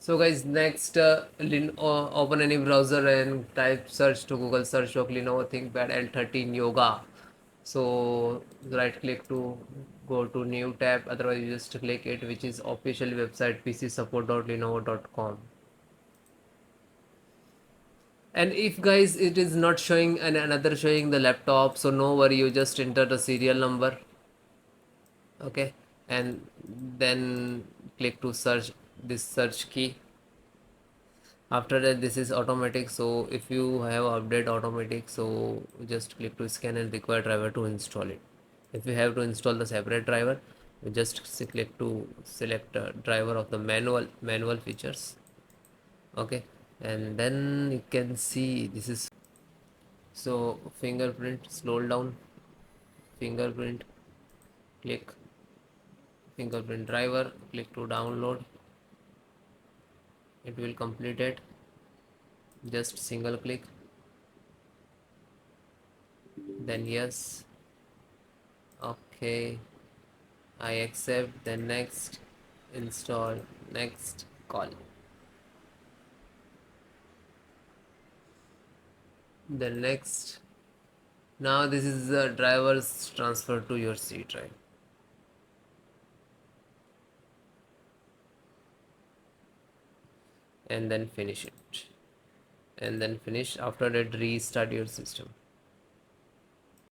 So guys, next open any browser and type search to Google search of Lenovo ThinkPad L13 Yoga. So right click to go to new tab, otherwise you just click it, which is official website pcsupport.lenovo.com. And if guys it is not showing and another showing the laptop, so no worry, you just enter the serial number, okay, and then click to search this search key. After that this is automatic, so if you have update automatic, so just click to scan and require driver to install it. If you have to install the separate driver, you just click to select driver of the manual features, okay, and then you can see this is, so fingerprint, scroll down, fingerprint, click fingerprint driver, click to download, it will complete it, just single click, then yes, okay, I accept, then next, install, next, call, then next. Now this is the driver's transfer to your C drive, and then finish it, and then finish. After that restart your system.